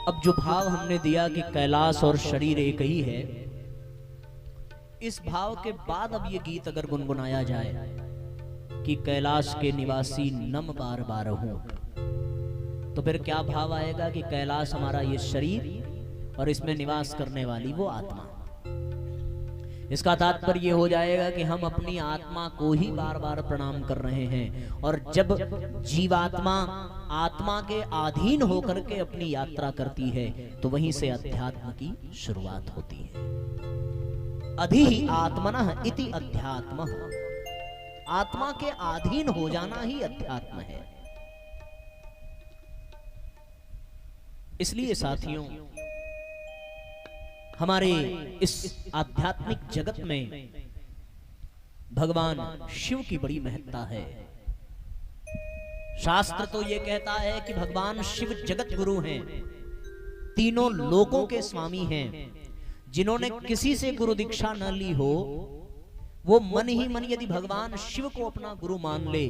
अब जो भाव हमने दिया कि कैलाश और शरीर एक ही है, इस भाव के बाद अब ये गीत अगर गुनगुनाया जाए कि कैलाश के निवासी नम बार बार हूं, तो फिर क्या भाव आएगा कि कैलाश हमारा ये शरीर और इसमें निवास करने वाली वो आत्मा। इसका तात्पर्य ये हो जाएगा कि हम अपनी आत्मा को ही बार बार प्रणाम कर रहे हैं, और जब जीवात्मा आत्मा के अधीन होकर के अपनी यात्रा करती है तो वहीं से अध्यात्म की शुरुआत होती है। अधि आत्मनः इति अध्यात्मः, आत्मा के अधीन हो जाना ही अध्यात्म है। इसलिए साथियों, हमारे इस आध्यात्मिक जगत में भगवान शिव की बड़ी महत्ता है। शास्त्र तो यह कहता है कि भगवान शिव जगत गुरु हैं, तीनों लोकों के स्वामी हैं। जिन्होंने किसी से गुरु दीक्षा न ली हो, वो मन ही मन यदि भगवान शिव को अपना गुरु मान ले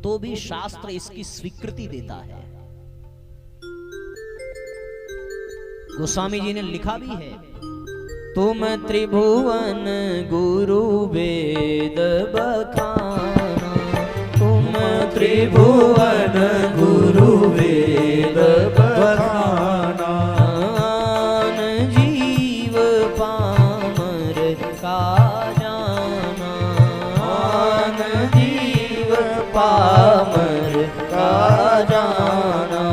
तो भी शास्त्र इसकी स्वीकृति देता है। गोस्वामी जी ने लिखा भी है, तुम त्रिभुवन गुरु वेद बखाना, तुम त्रिभुवन गुरु वेद बखाना, जीव पामर का जाना, जीव पामर का जाना,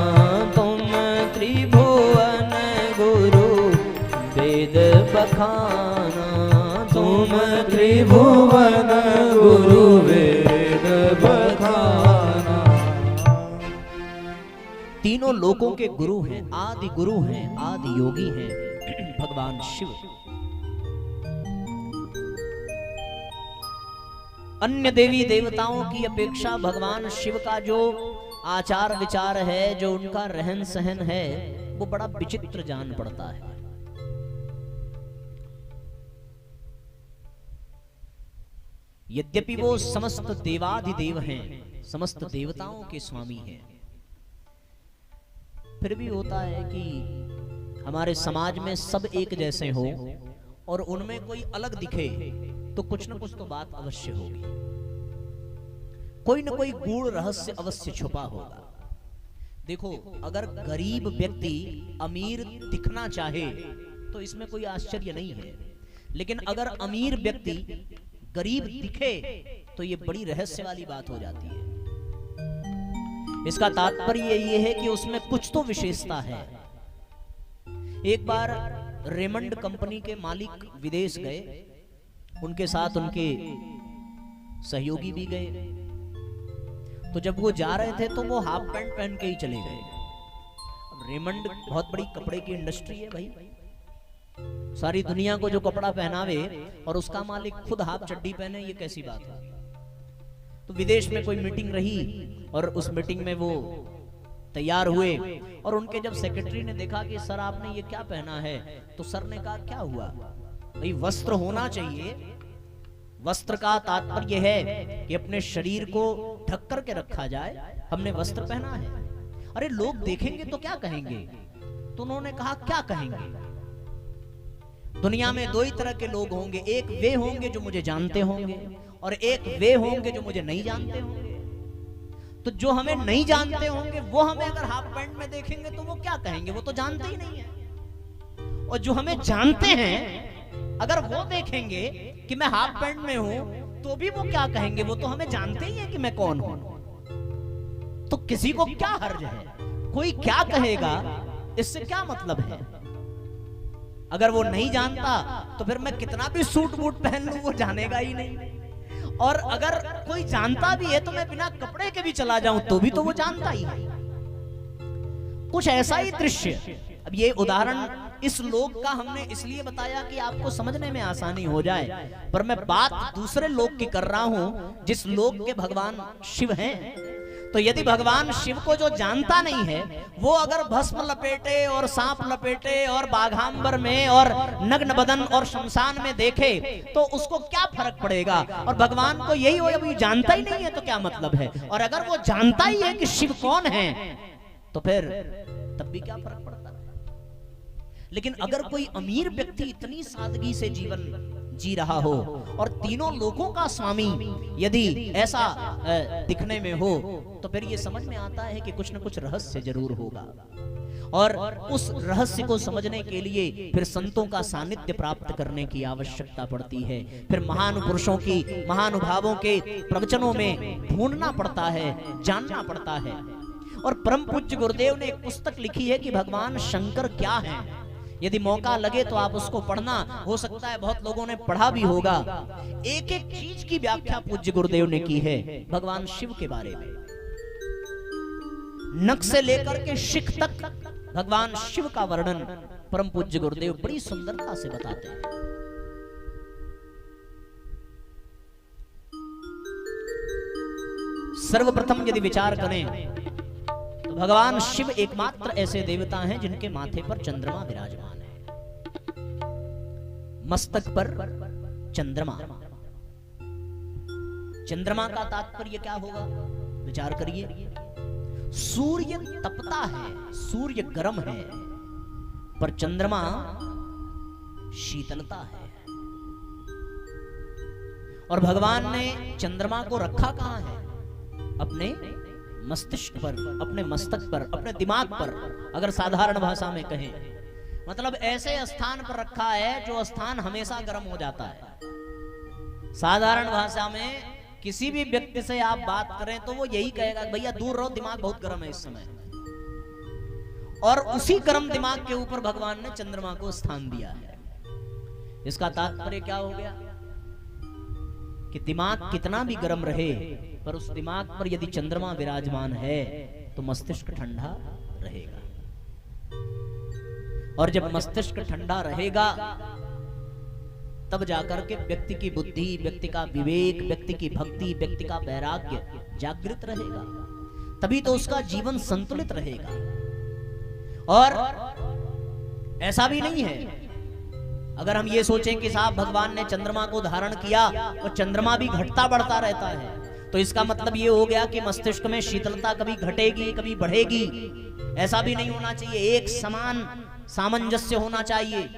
तुम त्रिभुवन गुरु वेद बखाना, तुम त्रिभुवन गुरु वेद बखाना। तीनों लोकों के गुरु हैं, आदि गुरु हैं, आदि योगी हैं भगवान शिव। अन्य देवी देवताओं की अपेक्षा भगवान शिव का जो आचार विचार है, जो उनका रहन सहन है, वो बड़ा विचित्र जान पड़ता है। यद्यपि वो समस्त देवाधिदेव हैं, समस्त देवताओं के स्वामी हैं, फिर भी होता है कि हमारे समाज में सब एक जैसे हो और उनमें कोई अलग दिखे तो कुछ न कुछ तो बात अवश्य होगी, कोई न कोई गूढ़ रहस्य अवश्य छुपा होगा। देखो, अगर गरीब व्यक्ति अमीर दिखना चाहे तो इसमें कोई आश्चर्य नहीं है, लेकिन अगर अमीर व्यक्ति गरीब दिखे तो ये बड़ी रहस्य वाली बात हो जाती है। इसका तात्पर्य ये है कि उसमें कुछ तो विशेषता है। एक बार रेमंड कंपनी के मालिक विदेश गए, उनके साथ उनके सहयोगी भी गए। तो जब वो जा रहे थे तो वो हाफ पैंट पहन के ही चले गए। रेमंड बहुत बड़ी कपड़े की इंडस्ट्री है भाई, सारी दुनिया को जो कपड़ा पहनावे और उसका मालिक खुद हाफ चड्डी पहने, ये कैसी बात है। तो विदेश में कोई मीटिंग रही और उस मीटिंग में वो तैयार हुए, और उनके जब सेक्रेटरी ने देखा कि सर आपने ये क्या पहना है, तो सर ने कहा क्या हुआ भाई, वस्त्र होना चाहिए। वस्त्र का तात्पर्य है कि अपने शरीर को ढक करके रखा जाए, हमने वस्त्र पहना है। अरे लोग देखेंगे तो क्या कहेंगे। तो उन्होंने कहा क्या कहेंगे, दुनिया में दो ही तरह के लोग होंगे, एक वे होंगे जो मुझे जानते होंगे और एक वे होंगे जो मुझे नहीं जानते होंगे। तो जो हमें नहीं जानते होंगे वो हमें अगर हाफ पैंट में देखेंगे तो वो क्या कहेंगे, वो तो जानते ही नहीं है। और जो हमें जानते हैं अगर वो देखेंगे कि मैं हाफ पैंट में हूं तो भी वो क्या कहेंगे, वो तो हमें जानते ही है कि मैं कौन हूं। तो किसी को क्या हर्ज है, कोई क्या कहेगा, इससे क्या मतलब है। अगर वो नहीं जानता तो फिर मैं कितना भी सूट बूट पहन लूं वो जानेगा ही नहीं, और अगर कोई जानता भी है तो मैं बिना कपड़े के भी चला जाऊं तो भी तो वो जानता ही नहीं। कुछ ऐसा ही दृश्य। अब ये उदाहरण इस लोक का हमने इसलिए बताया कि आपको समझने में आसानी हो जाए, पर मैं बात दूसरे लोक की कर रहा हूं जिस लोक के भगवान शिव हैं। तो यदि भगवान शिव को जो जानता नहीं है वो अगर भस्म लपेटे और सांप लपेटे और बाघांबर में और नग्न बदन और शमशान में देखे तो उसको क्या फर्क पड़ेगा। और भगवान को यही हो, अभी जानता ही नहीं है तो क्या मतलब है। और अगर वो जानता ही है कि शिव कौन है तो फिर तब भी क्या फर्क पड़ता है। लेकिन अगर कोई अमीर व्यक्ति इतनी सादगी से जीवन जी रहा हो और तीनों लोकों का स्वामी यदि ऐसा दिखने में हो, तो फिर ये समझ में आता है कि कुछ न कुछ रहस्य जरूर होगा। और उस रहस्य को समझने के लिए फिर संतों का सानिध्य प्राप्त करने की आवश्यकता पड़ती है। फिर महान पुरुषों की, महानुभावों के प्रवचनों में ढूंढना पड़ता है, जानना पड़ता है। और परम पूज्य गुरुदेव ने एक पुस्तक लिखी है कि भगवान शंकर क्या है। यदि मौका लगे तो आप उसको पढ़ना, हो सकता है बहुत लोगों ने पढ़ा भी होगा। एक एक चीज की व्याख्या पूज्य गुरुदेव ने की है भगवान शिव के बारे में। नख से लेकर के शिख तक भगवान शिव का वर्णन परम पूज्य गुरुदेव बड़ी सुंदरता से बताते हैं। सर्वप्रथम यदि विचार करें तो भगवान शिव एकमात्र ऐसे देवता हैं जिनके माथे पर चंद्रमा विराजमान है, मस्तक पर चंद्रमा। चंद्रमा का तात्पर्य क्या होगा, विचार करिए। सूर्य तपता है, सूर्य गर्म है, पर चंद्रमा शीतलता है। और भगवान ने चंद्रमा को रखा कहां है, अपने मस्तिष्क पर, अपने मस्तक पर, अपने दिमाग पर। अगर साधारण भाषा में कहें, मतलब ऐसे स्थान पर रखा है जो स्थान हमेशा गर्म हो जाता है। साधारण भाषा में किसी भी व्यक्ति से आप बात करें तो वो यही कहेगा, भैया दूर रहो, दिमाग बहुत गर्म है इस समय। और उसी गर्म दिमाग के ऊपर भगवान ने चंद्रमा को स्थान दिया है। इसका तात्पर्य क्या हो गया कि दिमाग कितना भी गर्म रहे, पर उस दिमाग पर यदि चंद्रमा विराजमान है तो मस्तिष्क ठंडा रहेगा। और जब मस्तिष्क ठंडा रहेगा तब जाकर के व्यक्ति की बुद्धि, व्यक्ति का विवेक, व्यक्ति की भक्ति, व्यक्ति का वैराग्य जागृत रहेगा। तभी तो उसका जीवन संतुलित रहेगा। और ऐसा भी नहीं है, अगर हम ये सोचें कि साहब भगवान ने चंद्रमा को धारण किया और चंद्रमा भी घटता बढ़ता रहता है, तो इसका मतलब ये हो गया कि मस्तिष्क में शीतलता कभी घटेगी कभी बढ़ेगी। ऐसा भी नहीं होना चाहिए, एक समान सामंजस्य होना चाहिए।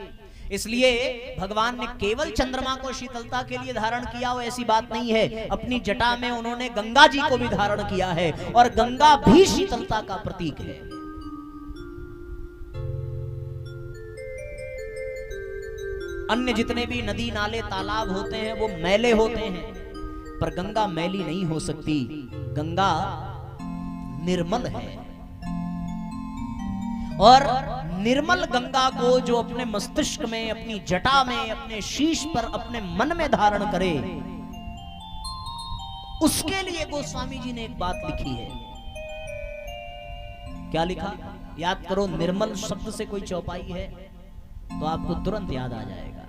इसलिए भगवान ने केवल चंद्रमा को शीतलता के लिए धारण किया हो ऐसी बात नहीं है। अपनी जटा में उन्होंने गंगा जी को भी धारण किया है, और गंगा भी शीतलता का प्रतीक है। अन्य जितने भी नदी नाले तालाब होते हैं वो मैले होते हैं, पर गंगा मैली नहीं हो सकती। गंगा निर्मल है, और निर्मल गंगा को जो अपने मस्तिष्क में, अपनी जटा में, अपने शीश पर, अपने मन में धारण करे, उसके लिए गोस्वामी जी ने एक बात लिखी है। क्या लिखा, याद करो। निर्मल शब्द से कोई चौपाई है तो आपको तुरंत याद आ जाएगा।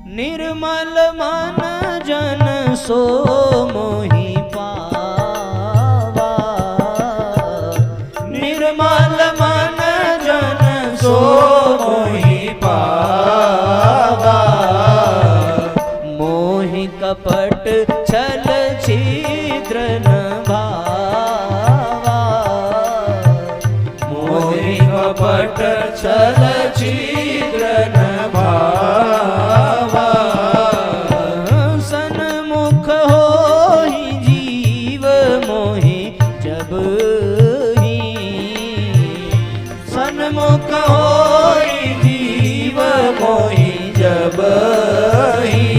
निर्मल मन जन सो मोहि पावा, निर्मल मन जन सो मोहि पावा, मोहि कपट छल छिद्र न भावा, मोहि कपट छल छिद्र न भावा, सन्मुख होहि जीव मोहि जब ही, सन्मुख होहि जीव मोहि जब ही,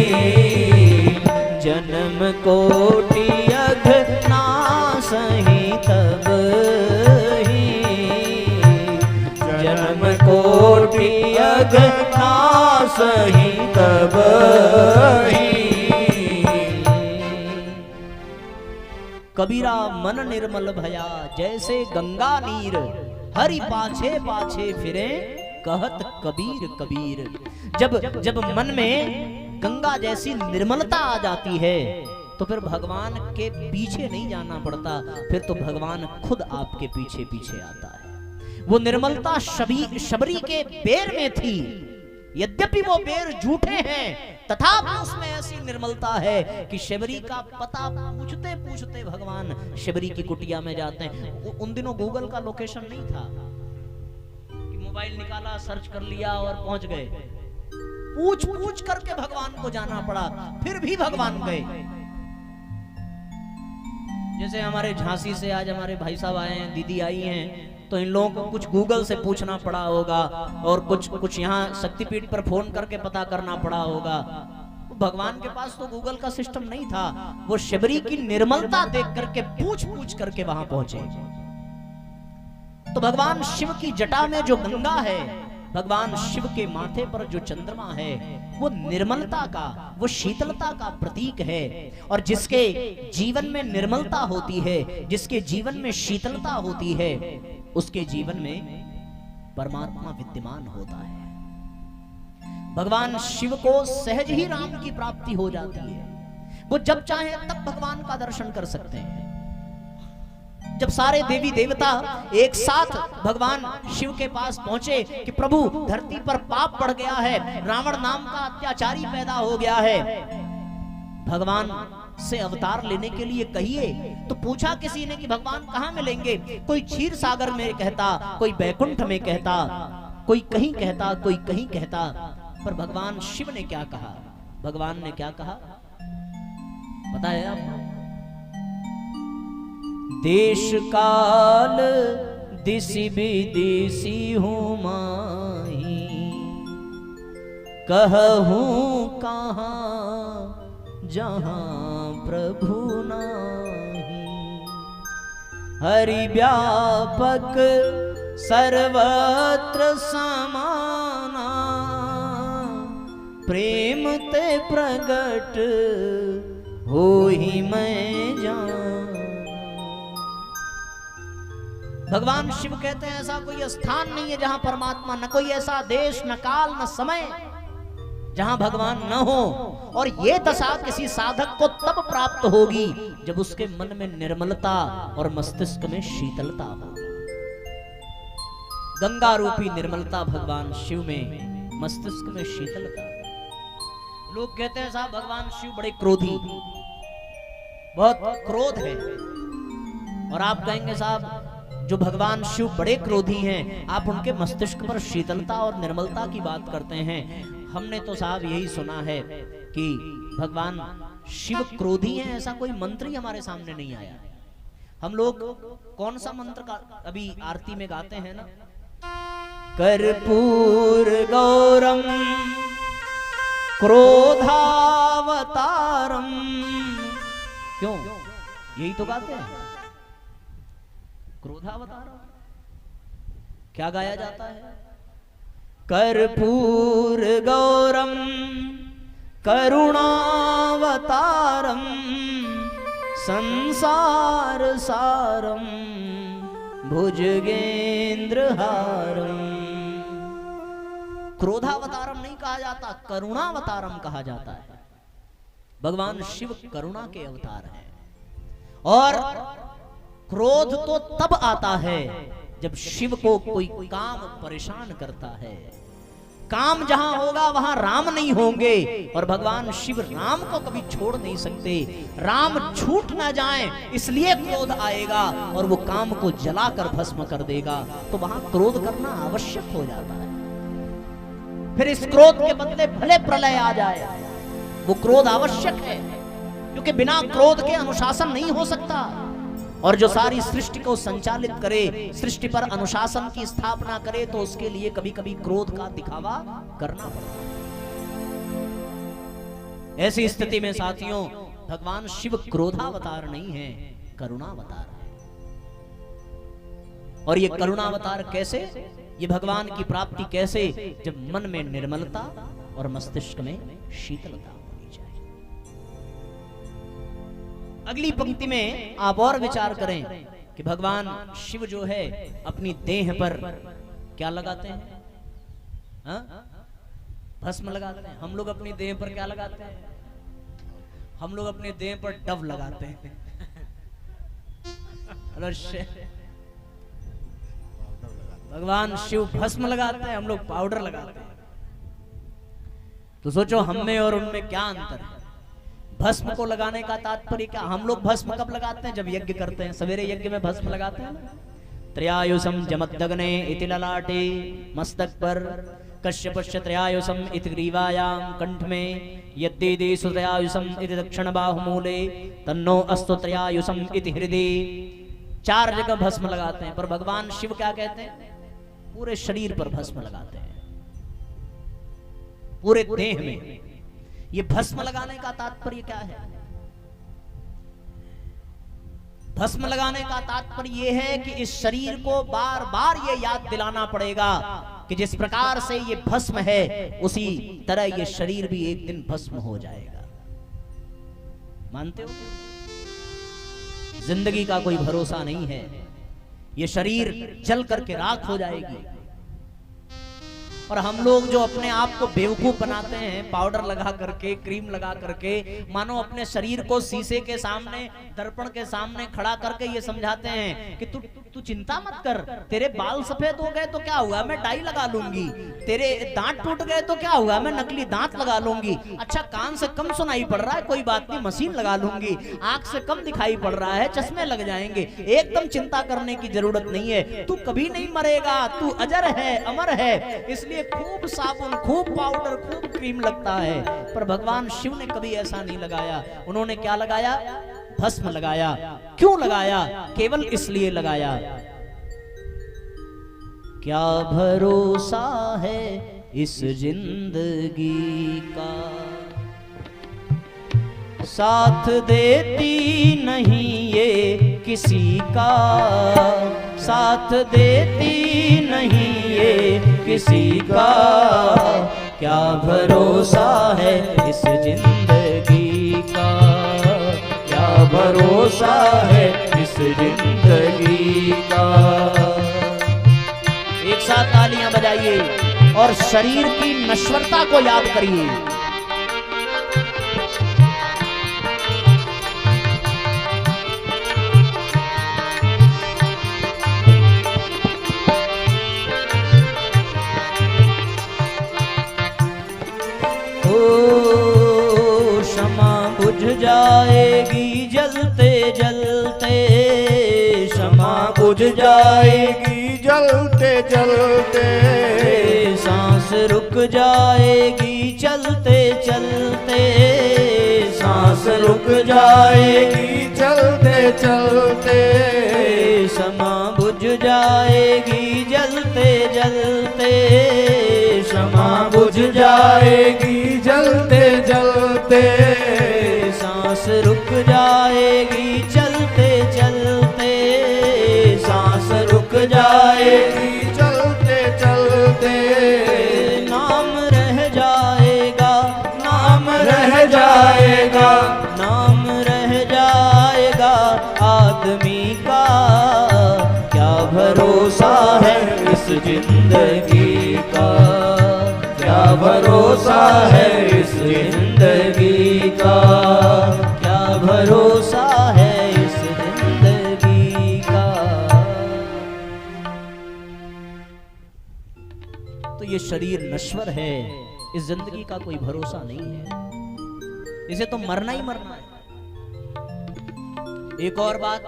जन्म कोटि अघ नासहि तब ही, जन्म कोटि अघ नासहि तब ही। कबीरा मन निर्मल भया जैसे गंगा नीर, हरि पाछे पाछे फिरे कहत कबीर कबीर। जब मन में गंगा जैसी निर्मलता आ जाती है तो फिर भगवान के पीछे नहीं जाना पड़ता, फिर तो भगवान खुद आपके पीछे पीछे आता है। वो निर्मलता शबरी के बेर में थी, यद्यपि वो बेर झूठे हैं तथापि उसमें ऐसी निर्मलता है कि शबरी का पता पूछते पूछते भगवान शबरी की कुटिया में जाते हैं। उन दिनों गूगल का लोकेशन नहीं था कि मोबाइल निकाला, सर्च कर लिया और पहुंच गए। पूछ पूछ करके भगवान को जाना पड़ा, फिर भी भगवान गए। जैसे हमारे झांसी से आज हमारे भाई साहब आए हैं, दीदी आई हैं, तो इन लोगों को कुछ गूगल से पूछना पड़ा होगा और कुछ यहाँ शक्तिपीठ पर फोन करके पता करना पड़ा होगा। भगवान के पास तो गूगल का सिस्टम नहीं था, वो शबरी की निर्मलता देख करके पूछ पूछ करके वहां पहुंचे। तो भगवान शिव की जटा में जो गंगा है, भगवान शिव के माथे पर जो चंद्रमा है, वो निर्मलता का, वो शीतलता का प्रतीक है। और जिसके जीवन में निर्मलता होती है, जिसके जीवन में शीतलता होती है, उसके जीवन में परमात्मा विद्यमान होता है। भगवान शिव को सहज ही राम की प्राप्ति हो जाती है। वो जब चाहे तब भगवान का दर्शन कर सकते हैं। जब सारे देवी देवता एक साथ भगवान शिव के पास पहुंचे कि प्रभु धरती पर पाप बढ़ गया है, रावण नाम का अत्याचारी पैदा हो गया है, भगवान से अवतार लेने के लिए कहिए। तो पूछा किसी ने कि भगवान कहाँ मिलेंगे? कोई क्षीर सागर में कहता, कोई बैकुंठ में कहता, कोई कहीं कहता, कोई कहीं कहता। पर भगवान शिव ने क्या कहा? भगवान ने क्या कहा पता है आपको? देश काल दिशि विदिशि हूँ माही, कहूँ कहाँ जहाँ प्रभु नाही। हरि व्यापक सर्वत्र समाना, प्रेम ते प्रगट होहि मैं जाना। भगवान शिव कहते हैं ऐसा कोई स्थान नहीं है जहां परमात्मा, न कोई ऐसा देश, न काल, न समय जहां भगवान न हो। और ये दशा किसी साधक को तब प्राप्त होगी जब उसके मन में निर्मलता और मस्तिष्क में शीतलता होगी। गंगा रूपी निर्मलता भगवान शिव में, मस्तिष्क में शीतलता। लोग कहते हैं साहब भगवान शिव बड़े क्रोधी, बहुत क्रोध है। और आप कहेंगे साहब जो भगवान शिव बड़े क्रोधी हैं, आप उनके मस्तिष्क पर शीतलता और निर्मलता की बात करते हैं। हमने तो साहब यही सुना है कि भगवान शिव क्रोधी हैं, ऐसा कोई मंत्र ही हमारे सामने नहीं आया। हम लोग कौन सा मंत्र का अभी आरती में गाते हैं ना, कर्पूर गौरम क्रोधावतारम, क्यों यही तो गाते हैं, क्रोधावतारम। क्या गाया जाता है? कर्पूर गौरम करुणावतारम, संसार सारम भुजगेंद्रहारम। क्रोधावतारम नहीं कहा जाता, करुणावतारम कहा जाता है। भगवान शिव करुणा के अवतार हैं। और क्रोध तो तब आता है जब शिव को कोई काम परेशान करता है। काम जहां होगा वहां राम नहीं होंगे, और भगवान शिव राम को कभी छोड़ नहीं सकते। राम छूट ना जाए इसलिए क्रोध आएगा और वो काम को जलाकर भस्म कर देगा। तो वहां क्रोध करना आवश्यक हो जाता है। फिर इस क्रोध के बदले भले प्रलय आ जाए, वो क्रोध आवश्यक है, क्योंकि बिना क्रोध के अनुशासन नहीं हो सकता। और जो सारी सृष्टि को संचालित करे, सृष्टि पर अनुशासन की स्थापना करे, तो उसके लिए कभी कभी क्रोध का दिखावा करना पड़ता है। ऐसी स्थिति में साथियों भगवान शिव क्रोधावतार नहीं है, करुणावतार है। और ये करुणावतार कैसे? ये भगवान की प्राप्ति कैसे? जब मन में निर्मलता और मस्तिष्क में शीतलता होनी चाहिए। अगली पंक्ति में आप और विचार करें कि भगवान शिव जो है अपनी देह पर क्या लगाते हैं? भस्म लगाते हैं। हम लोग अपनी देह पर क्या लगाते हैं? हम लोग अपने देह पर डव लगाते हैं। भगवान शिव भस्म लगाते हैं, हम लोग पाउडर लगाते हैं। तो सोचो हम में और उनमें क्या अंतर है? भस्म को लगाने का तात्पर्य क्या? हम लोग भस्म कब लगाते हैं? जब यज्ञ करते हैं, सवेरे यज्ञ में भस्म लगाते हैं ना। त्रयायुषम जमदग्ने इति ललाटे मस्तक पर, कश्यपश्च त्रयायुषम इति ग्रीवायाम कंठ में, यद्देदेषु त्रयायुषम इति दक्षिण बाहुमूले, तन्नो अस्तु त्रयायुषम इति हृदय। 4 जगह भस्म लगाते हैं, पर भगवान शिव क्या कहते हैं? पूरे शरीर पर भस्म लगाते हैं, पूरे देह में। ये भस्म लगाने का तात्पर्य क्या है? भस्म लगाने का तात्पर्य यह है कि इस शरीर को बार बार ये याद दिलाना पड़ेगा कि जिस प्रकार से ये भस्म है उसी तरह ये शरीर भी एक दिन भस्म हो जाएगा। मानते हो? जिंदगी का कोई भरोसा नहीं है, ये शरीर जल करके राख हो जाएगी। और हम लोग जो अपने आप को बेवकूफ बनाते हैं, पाउडर लगा करके, क्रीम लगा करके, मानो अपने शरीर को शीशे के सामने, दर्पण के सामने खड़ा करके ये समझाते हैं कि तू चिंता मत कर, तेरे बाल सफेद हो गए तो क्या हुआ, मैं डाई लगा लूंगी, तेरे दांत टूट गए तो क्या हुआ, मैं नकली दांत लगा लूंगी, अच्छा कान से कम सुनाई पड़ रहा है, कोई बात नहीं, मशीन लगा लूंगी, आंख से कम दिखाई पड़ रहा है, चश्मे लग जाएंगे, एकदम चिंता करने की जरूरत नहीं है, तू कभी नहीं मरेगा, तू अजर है, अमर है। इसलिए खूब साबुन, खूब पाउडर, खूब क्रीम लगता है, पर भगवान शिव ने कभी ऐसा नहीं लगाया। उन्होंने क्या लगाया? भस्म लगाया। क्यों लगाया? केवल इसलिए लगाया, क्या भरोसा है इस जिंदगी का, साथ देती नहीं ये किसी का, साथ देती नहीं ये किसी का, क्या भरोसा है इस जिंदगी का, क्या भरोसा है इस जिंदगी का। एक साथ तालियां बजाइए और शरीर की नश्वरता को याद करिए। जाएगी जलते जलते, क्षमा बुझ जाएगी जलते जलते, सांस रुक जाएगी चलते चलते, सांस रुक जाएगी चलते चलते, क्षमा बुझ जाएगी जलते जलते, क्षमा बुझ जाएगी जलते जलते, सांस रुक जाएगी चलते चलते, सांस रुक जाएगी चलते चलते, नाम रह जाएगा, नाम रह जाएगा, नाम रह जाएगा आदमी का, क्या भरोसा है इस जिंदगी का, क्या भरोसा है इस जिंदगी का, क्या भरोसा है इस जिंदगी का। तो ये शरीर नश्वर है, इस जिंदगी का कोई भरोसा नहीं है, इसे तो मरना ही मरना है। एक और बात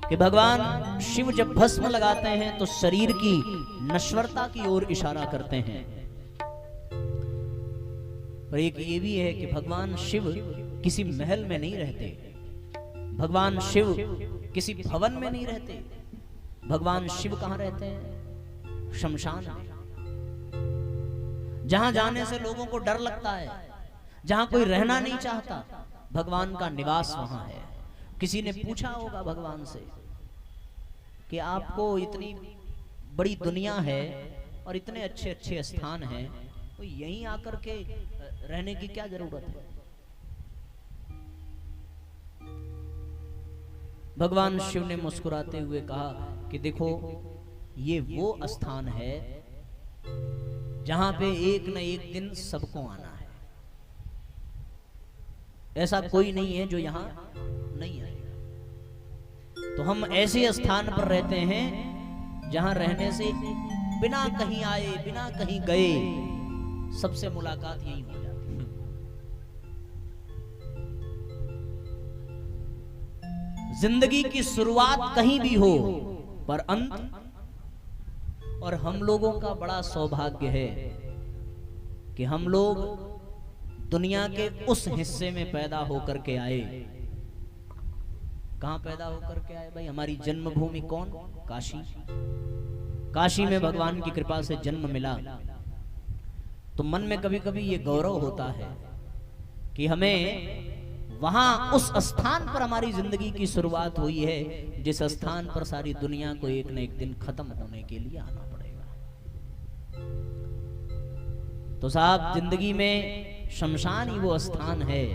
कि भगवान शिव जब भस्म लगाते हैं तो शरीर की नश्वरता की ओर इशारा करते हैं। और एक ये भी है कि भगवान शिव किसी महल में नहीं रहते, भगवान शिव किसी भवन में नहीं रहते, भगवान शिव कहां रहते हैं? शमशान में, जहां जाने से लोगों को डर लगता है, जहां कोई रहना नहीं चाहता, भगवान का निवास वहां है। किसी ने पूछा होगा भगवान से कि आपको इतनी बड़ी दुनिया है और इतने अच्छे अच्छे स्थान हैं, तो यहीं आकर के रहने की क्या जरूरत है? भगवान शिव ने मुस्कुराते हुए कहा कि देखो, ये वो स्थान है जहां पे एक न एक दिन सबको आना है, ऐसा कोई नहीं है जो यहां नहीं आएगा। तो हम ऐसे स्थान पर रहते हैं जहां रहने से बिना कहीं आए, बिना कहीं गए, सबसे मुलाकात यही हो जाती है। जिंदगी की शुरुआत कहीं भी हो पर अंत, और हम लोगों का बड़ा सौभाग्य है कि हम लोग दुनिया के उस हिस्से में पैदा होकर के आए। कहां पैदा होकर के आए भाई? हमारी जन्मभूमि कौन? काशी। काशी में भगवान की कृपा से जन्म मिला। तो मन में कभी कभी ये गौरव होता है कि हमें वहां उस स्थान पर हमारी जिंदगी की शुरुआत हुई है जिस स्थान पर सारी दुनिया को एक न एक दिन खत्म होने के लिए आना पड़ेगा। तो साहब, जिंदगी में शमशान ही वो स्थान है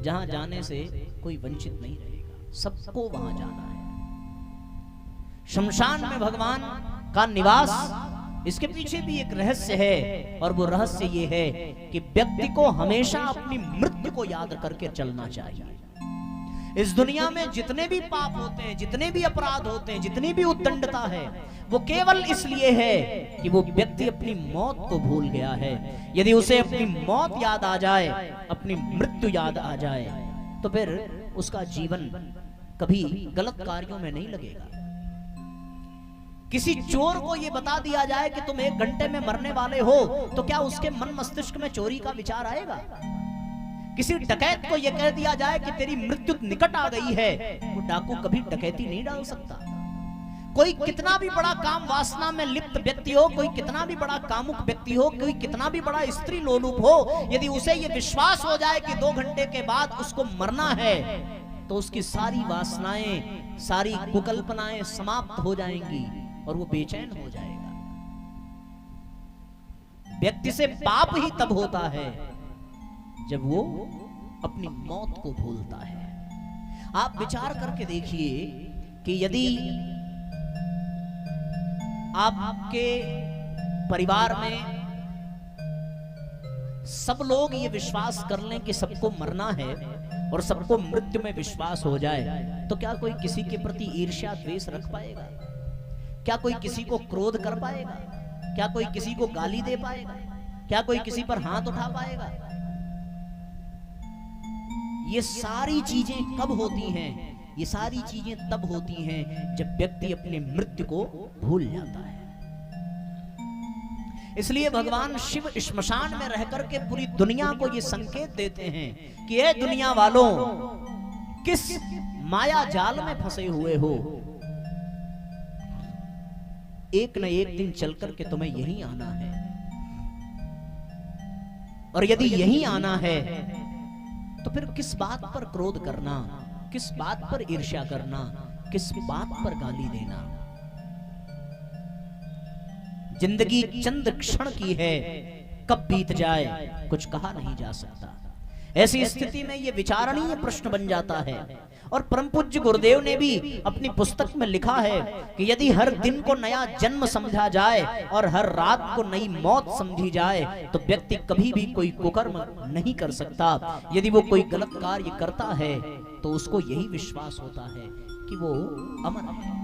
जहां जाने से कोई वंचित नहीं रहेगा, सबको वहां जाना है। शमशान में भगवान का निवास, इसके पीछे भी एक रहस्य है, और वो रहस्य ये है कि व्यक्ति को हमेशा अपनी मृत्यु को याद करके चलना चाहिए। इस दुनिया में जितने भी पाप होते हैं, जितने भी अपराध होते हैं, जितनी भी उद्दंडता है, वो केवल इसलिए है कि वो व्यक्ति अपनी मौत को भूल गया है। यदि उसे अपनी मौत याद आ जाए, अपनी मृत्यु याद आ जाए, तो फिर उसका जीवन कभी गलत कार्यों में नहीं लगेगा। किसी चोर को यह बता दिया जाए कि तुम 1 घंटे में मरने वाले हो, तो क्या उसके मन मस्तिष्क में चोरी का विचार आएगा? किसी डकैत को यह कह दिया जाए कि तेरी मृत्यु निकट आ गई है, वो डाकू कभी डकैती नहीं डाल सकता। कोई कितना भी बड़ा काम वासना में लिप्त व्यक्ति हो, कोई कितना भी बड़ा कामुक व्यक्ति हो, कोई कितना भी बड़ा स्त्री लोलुप हो, यदि उसे यह विश्वास हो जाए कि 2 घंटे के बाद उसको मरना है, तो उसकी सारी वासनाएं, सारी कुकल्पनाएं समाप्त हो जाएंगी और वो बेचैन हो जाएगा। व्यक्ति से पाप ही तब होता है जब वो अपनी मौत को भूलता है। आप विचार करके देखिए कि यदि आपके परिवार में सब लोग ये विश्वास कर लें कि सबको मरना है और सबको मृत्यु में विश्वास हो जाए, तो क्या कोई किसी के प्रति ईर्ष्या द्वेष रख पाएगा? क्या कोई किसी को क्रोध कर पाएगा? क्या कोई किसी को गाली दे पाएगा? क्या कोई किसी पर हाथ उठा पाएगा? ये सारी चीजें कब होती हैं? ये सारी चीजें तब होती हैं जब व्यक्ति अपनी मृत्यु को भूल जाता है। इसलिए भगवान शिव श्मशान में रहकर के पूरी दुनिया को ये संकेत देते हैं कि ये दुनिया वालों, किस माया जाल में फंसे हुए हो, एक न एक दिन चलकर के तुम्हें यहीं आना है। और यदि यहीं आना है तो फिर किस बात पर क्रोध करना, किस बात पर ईर्ष्या करना, किस बात पर गाली देना? जिंदगी चंद क्षण की है, कब बीत जाए कुछ कहा नहीं जा सकता। ऐसी स्थिति में यह विचारणीय प्रश्न बन जाता है। और परम पूज्य गुरुदेव ने भी अपनी पुस्तक में लिखा है कि यदि हर दिन को नया जन्म समझा जाए और हर रात को नई मौत समझी जाए, तो व्यक्ति कभी भी कोई कुकर्म नहीं कर सकता। यदि वो कोई गलत कार्य करता है तो उसको यही विश्वास होता है कि वो अमर है।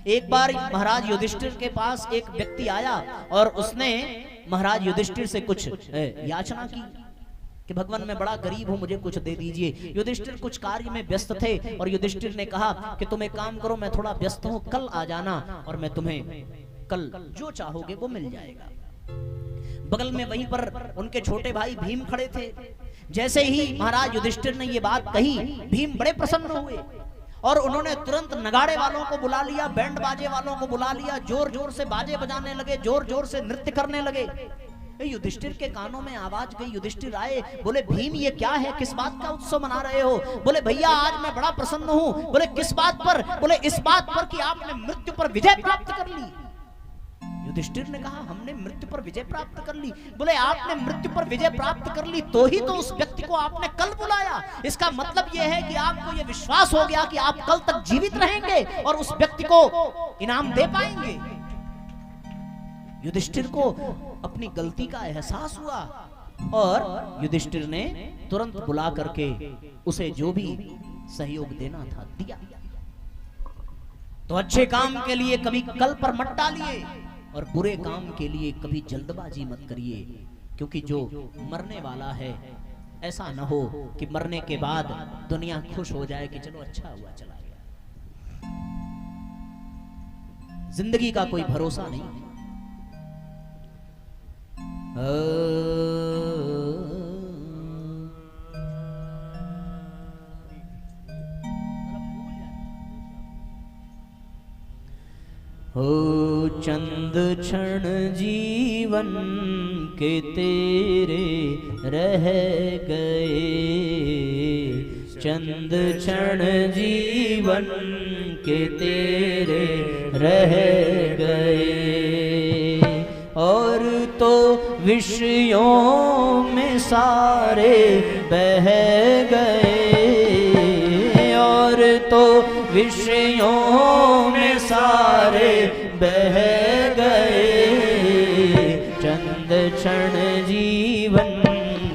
एक बार महाराज युधिष्ठिर के पास एक व्यक्ति आया और उसने महाराज युधिष्ठिर से कुछ याचना की कि भगवान मैं बड़ा गरीब हूं, मुझे कुछ दे दीजिए। युधिष्ठिर कुछ कार्य में व्यस्त थे और युधिष्ठिर ने कहा कि तुम एक काम करो, मैं थोड़ा व्यस्त हूं, कल आ जाना और मैं तुम्हें कल जो चाहोगे वो मिल जाएगा। बगल में वहीं पर उनके छोटे भाई भीम खड़े थे। जैसे ही महाराज युधिष्ठिर ने ये बात कही, भीम बड़े प्रसन्न हुए और उन्होंने तुरंत नगाड़े वालों को बुला लिया, बैंड बाजे वालों को बुला लिया, जोर जोर से बाजे बजाने लगे, जोर जोर से नृत्य करने लगे। युधिष्ठिर के कानों में आवाज गई, युधिष्ठिर आए, बोले भीम ये क्या है, किस बात का उत्सव मना रहे हो? बोले भैया आज मैं बड़ा प्रसन्न हूं। बोले किस बात पर? बोले इस बात पर कि आपने मृत्यु पर विजय प्राप्त कर ली। युधिष्ठिर ने कहा हमने मृत्यु पर विजय प्राप्त कर ली? बोले आपने मृत्यु पर विजय प्राप्त कर ली तो ही तो उस व्यक्ति को आपने कल बुलाया। इसका मतलब यह है कि आपको यह विश्वास हो गया कि आप कल तक जीवित रहेंगे और उस व्यक्ति को इनाम दे पाएंगे। युधिष्ठिर को अपनी गलती का एहसास हुआ और युधिष्ठिर ने तुरंत बुला करके उसे जो भी सहयोग देना था दिया। तो अच्छे काम के लिए कभी कल पर मत टालिए और बुरे काम के लिए कभी जल्दबाजी मत करिए, क्योंकि जो मरने वाला है ऐसा ना हो कि मरने के बाद दुनिया खुश हो जाए कि चलो अच्छा हुआ चला गया। जिंदगी का कोई भरोसा नहीं। हो चंद क्षण जीवन के तेरे रह गए, चंद क्षण जीवन के तेरे रह गए। और तो विषयों में सारे बह गए, और तो विषयों में सारे बह गए। चंद क्षण जीवन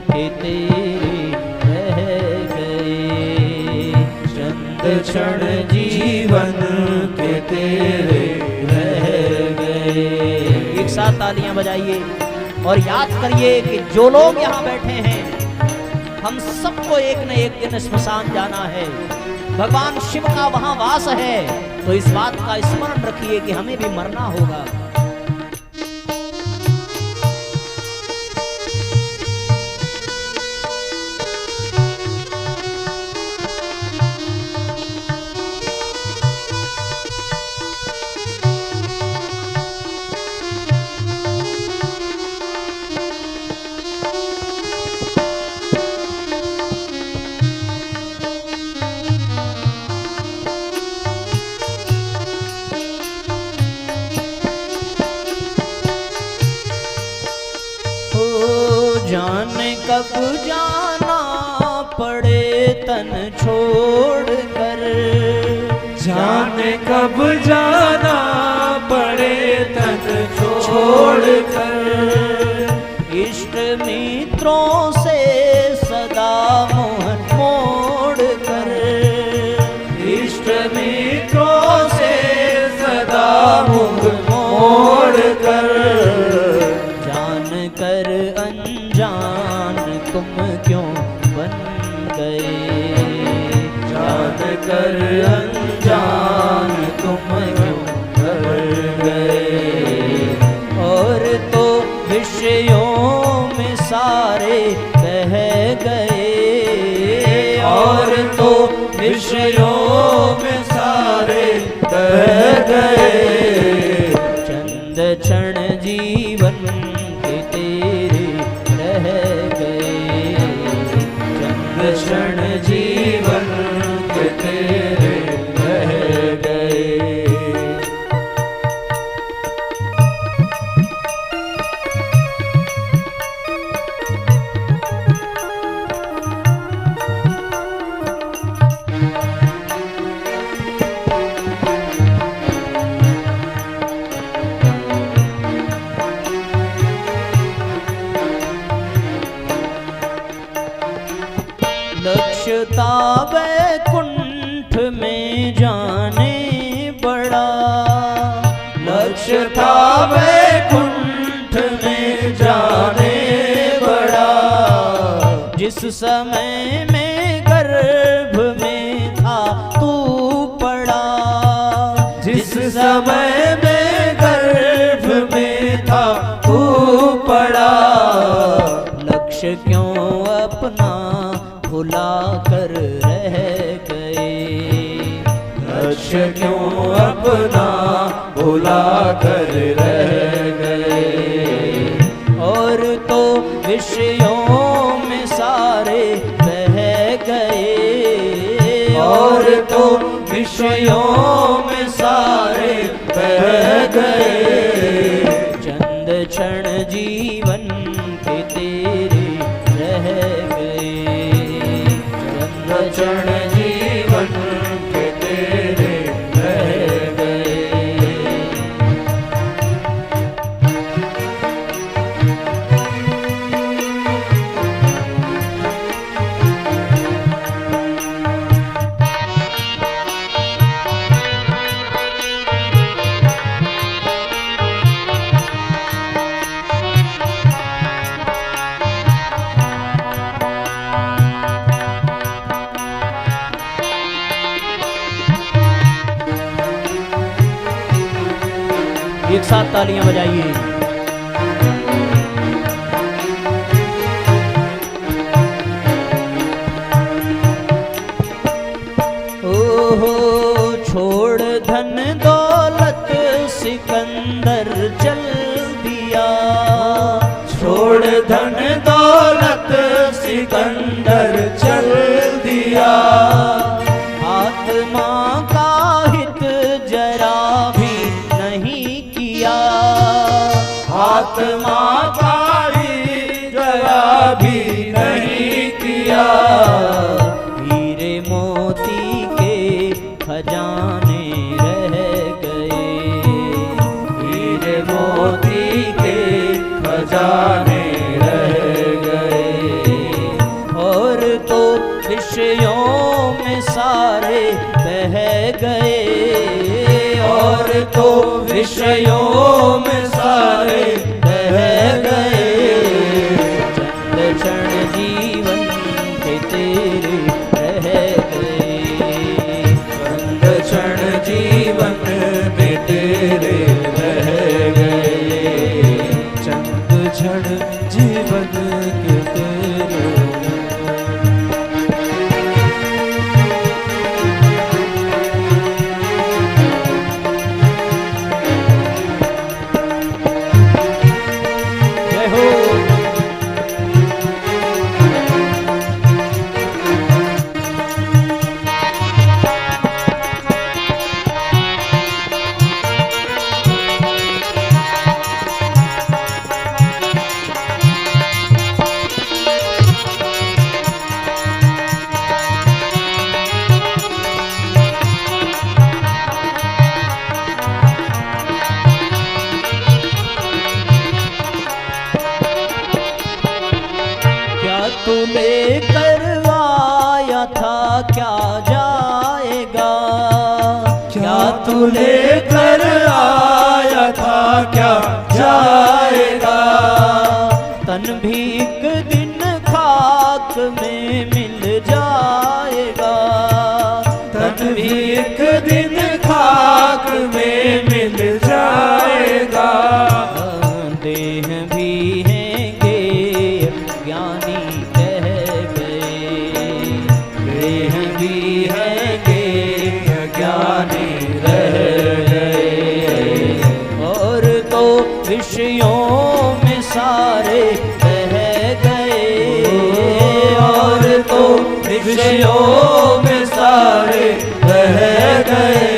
के तेरे रह गए, चंद क्षण जीवन के तेरे रह गए। एक साथ तालियां बजाइए और याद करिए कि जो लोग यहाँ बैठे हैं, हम सबको एक न एक दिन श्मशान जाना है। भगवान शिव का वहां वास है, तो इस बात का स्मरण रखिए कि हमें भी मरना होगा। जाने कब जाना पड़े तन छोड़ कर, जाने कब जाना पड़े तन छोड़ कर। इष्ट मित्रों से सदा मोह मोड़ कर, इष्ट मित्रों से सदा मुख मोड़ कर। जान कर अनजान तुम क्यों बन गए, जान कर अनजान तुम क्यों बन गए। और तो विषयों में सारे बह गए, और तो विषयों में सारे बह गए। चंद क्षण जीवन के तेरे रह गए, चंद क्षण जीवन के तेरे रह गए। लक्ष्यता वैकुंठ में जाने बड़ा, लक्ष्य था वैकुंठ में जाने बड़ा। जिस समय में गर्भ में था तू पड़ा, जिस समय में गर्भ में था तू पड़ा। लक्ष्य क्यों अपना भुला कर रह गए, लक्ष्य क्यों अपना भुला कर रह गए। और तो विषयों में सारे बह गए, और तो विषयों में सारे बह गए। चंद क्षण जीवन के तेरे रह गए, चंद क्षण जीवन के तेरे रह गए। एक साथ तालियां बजाइए। ओहो छोड़ धन दौलत सिकंदर चल दिया, छोड़ धन दौलत सिकंदर चल दिया। आत्मा का हित जरा भी नहीं किया, आत्मा का ही जरा भी नहीं किया। हीरे मोती के खजाने रह गए, हीरे मोती के खजाने रह गए। और तो विषयों में सारे बह गए, और तो विषयों में सारे बह गए। चंद क्षण जीवन के तेरे रह गए, चंद क्षण जीवन में तेरे रह गए। चंद क्षण जीवन के तेरे जय हो। क्या तू लेकर आया था क्या जाएगा, क्या तू लेकर आया था क्या जाएगा। तन भी एक दिन खाक में मिल जाएगा, तन भी एक दिन खाक में मिल जाएगा। देह भी हैंगे ज्ञानी कह गए, देह भी हैंगे ज्ञानी रह गए। और तो विषयों में सारे बह गए, और तो विषयों में सारे बह गए।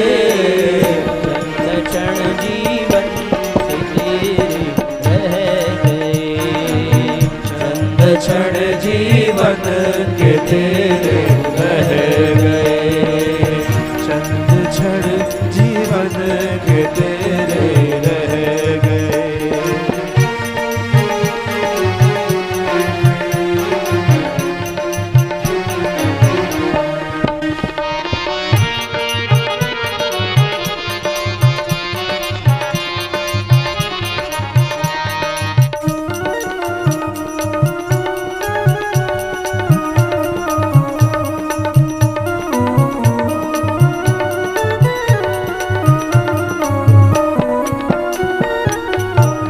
चंद क्षण जीवन के तेरे रह गए, चंद क्षण जीवन के तेरे रह गए। चंद क्षण जीवन के तेरे रह गए।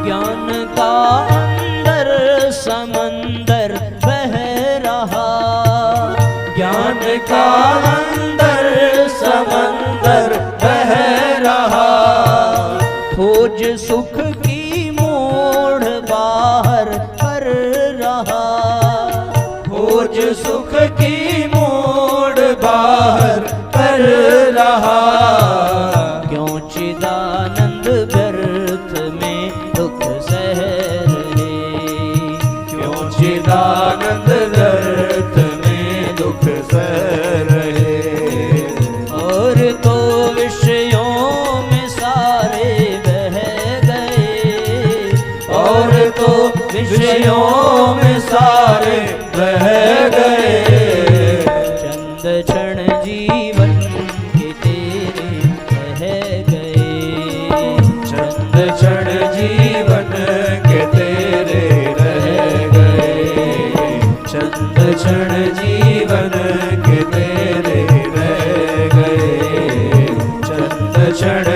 ज्ञान का अंदर समंदर बह रहा, ज्ञान का अंदर समंदर बह रहा। खोज सुख की मोड़ बाहर कर रहा, खोज सुख की मोड़ बाहर कर रहा। क्यों चिदानंद व्यर्थ में दुख सह रहे, क्यों चिदानंद व्यर्थ में दुख सह रहे। और तो विषयों में सारे बह गए, और तो विषयों में सारे बह गए। चंद क्षण जीवन के तेरे रह गए, चंद क्षण जीवन के तेरे रह गए। चंद क्षण जीवन के तेरे रह गए। चंद क्षण